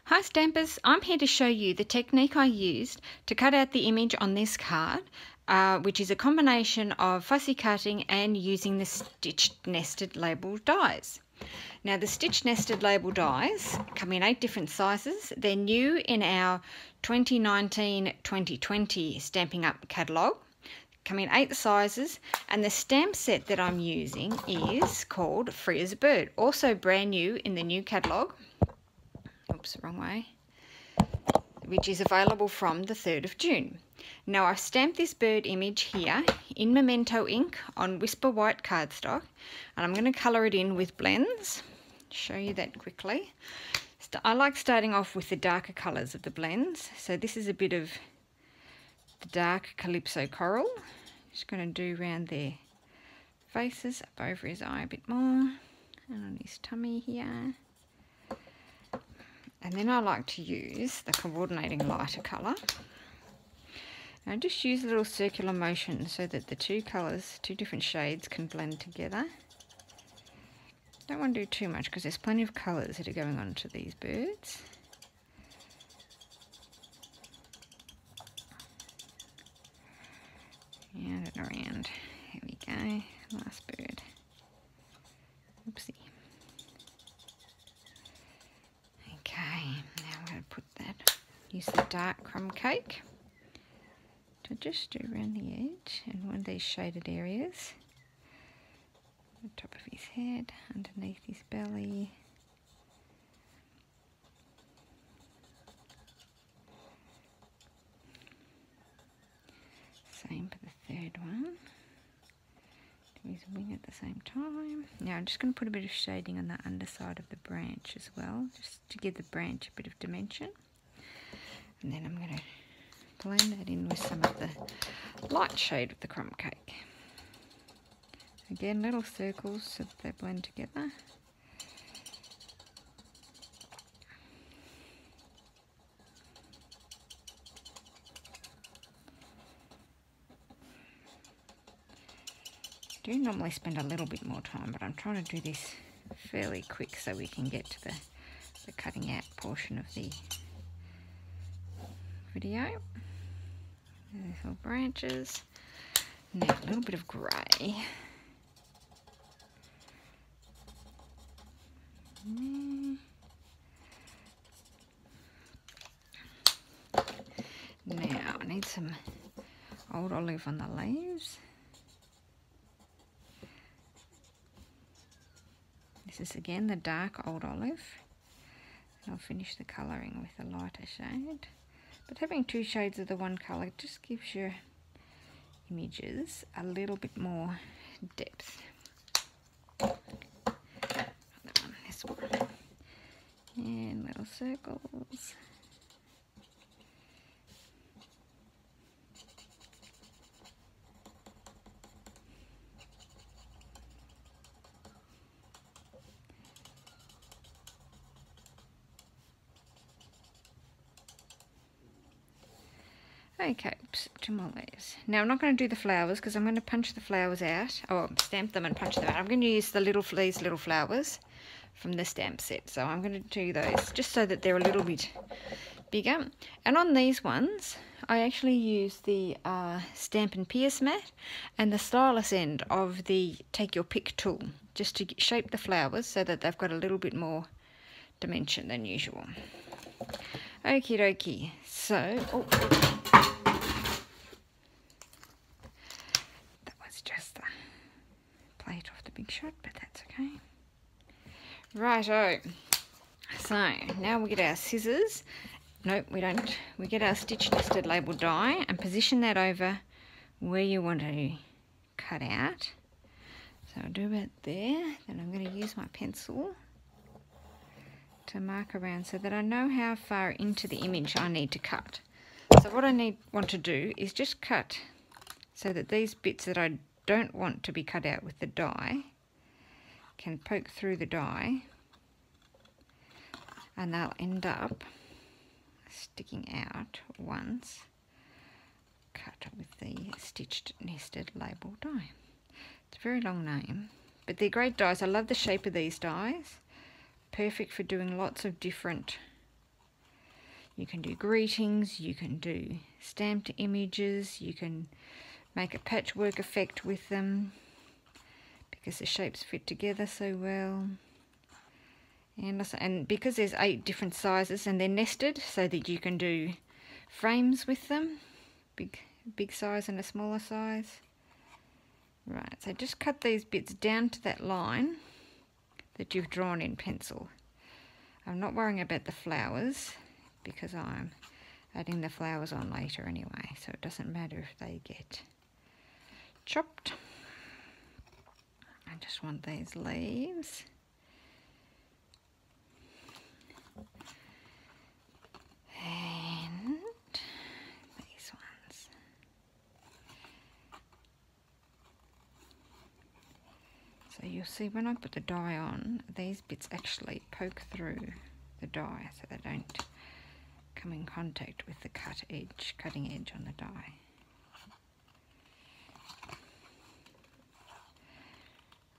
Hi Stampers, I'm here to show you the technique I used to cut out the image on this card, which is a combination of fussy cutting and using the stitched nested label dies. Now the stitched nested label dies come in 8 different sizes. They're new in our 2019-2020 Stamping Up catalogue. Come in 8 sizes, and the stamp set that I'm using is called Free as a Bird, also brand new in the new catalogue. Oops, wrong way. Which is available from the 3rd of June. Now I've stamped this bird image here in Memento ink on Whisper White cardstock, and I'm going to colour it in with blends. Show you that quickly. I like starting off with the darker colours of the blends. So this is a bit of the dark Calypso Coral. Just going to do around their faces, up over his eye a bit more, and on his tummy here. And then I like to use the coordinating lighter colour. And I just use a little circular motion so that the two colours, two different shades, can blend together. Don't want to do too much because there's plenty of colours that are going on to these birds. And around. Here we go. Last bird. Oopsie. Okay, now I'm going to put that, use the dark crumb cake to just do around the edge and one of these shaded areas. The top of his head, underneath his belly. Same for the third one. Do his wing at the same time. Now I'm just going to put a bit of shading on the underside of the branch as well, just to give the branch a bit of dimension. And then I'm going to blend that in with some of the light shade of the crumb cake. Again, little circles so that they blend together. I do normally spend a little bit more time, but I'm trying to do this fairly quick so we can get to the cutting out portion of the video. There's little branches. Now a little bit of grey. Now I need some old olive on the leaves. This is again the dark old olive. And I'll finish the colouring with a lighter shade. But having 2 shades of the one colour just gives your images a little bit more depth. This one. And little circles. Okay, oops, 2 more layers. Now I'm not going to do the flowers because I'm going to punch the flowers out, or stamp them and punch them out. I'm going to use these little flowers from the stamp set. So I'm going to do those just so that they're a little bit bigger. And on these ones, I actually use the Stampin' Pierce mat and the stylus end of the Take Your Pick tool just to shape the flowers so that they've got a little bit more dimension than usual. Okie dokie. So, just a plate off the big shot, but that's okay. Righto. So now we get our scissors. Nope, we don't. We get our stitch nested label die and position that over where you want to cut out. So I'll do about there. Then I'm going to use my pencil to mark around so that I know how far into the image I need to cut. So what I want to do is just cut so that these bits that I don't want to be cut out with the die can poke through the die, and they'll end up sticking out once cut with the stitched nested label die. It's a very long name, but they're great dies. I love the shape of these dies. Perfect for doing lots of different You can do greetings, you can do stamped images, you can make a patchwork effect with them because the shapes fit together so well. And because there's 8 different sizes and they're nested so that you can do frames with them, big size and a smaller size. Right, so just cut these bits down to that line that you've drawn in pencil. I'm not worrying about the flowers because I'm adding the flowers on later anyway, so it doesn't matter if they get chopped. I just want these leaves. And these ones. So you'll see when I put the dye on, these bits actually poke through the dye so they don't come in contact with the cutting edge on the dye.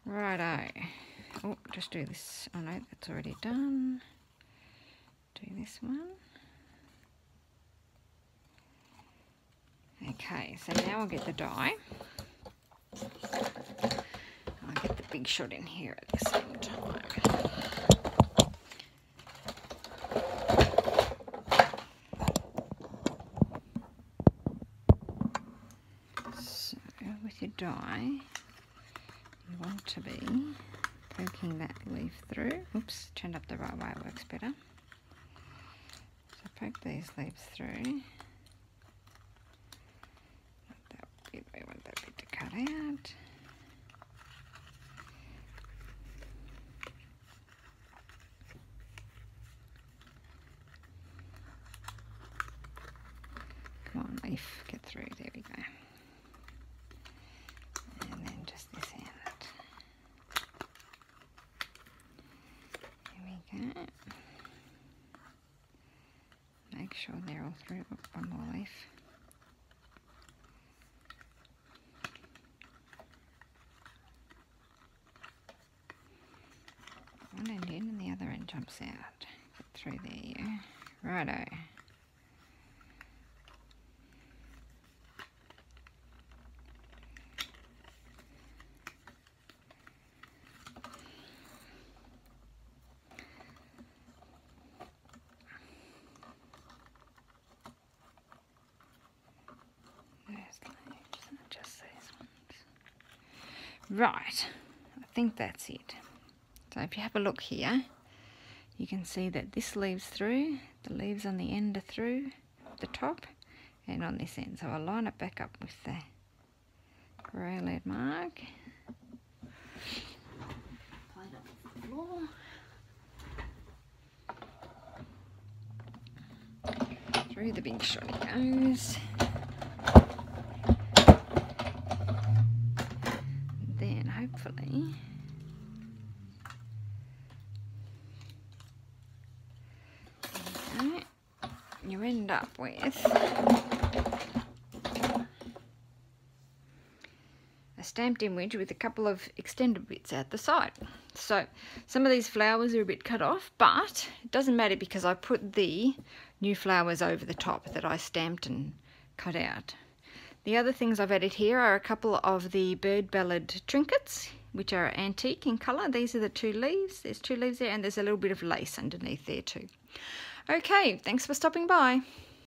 Righto. Oh, just do this. Oh no, that's already done. Do this one. Okay, so now I'll get the dye. I'll get the big shot in here at the same time. So with your dye, you want to be poking that leaf through. Oops, turned up the right way, it works better. So poke these leaves through. We want that bit to cut out. Come on, leaf, get through. There we go. And then just this end. There we go. Make sure they're all through. Oh, one more leaf. One end in and the other end jumps out. Get through there, you. Righto. Just these ones. Right, I think that's it. So if you have a look here, you can see that this leaves through, the leaves on the end are through the top and on this end. So I'll line it back up with the grey lead mark. Apply it up the floor. Through the big shot it goes. Then hopefully you end up with a stamped image with a couple of extended bits out the side. So some of these flowers are a bit cut off, but it doesn't matter because I put the new flowers over the top that I stamped and cut out. The other things I've added here are a couple of the bird ballad trinkets, which are antique in colour. These are the 2 leaves. There's 2 leaves there and there's a little bit of lace underneath there too. Okay, thanks for stopping by.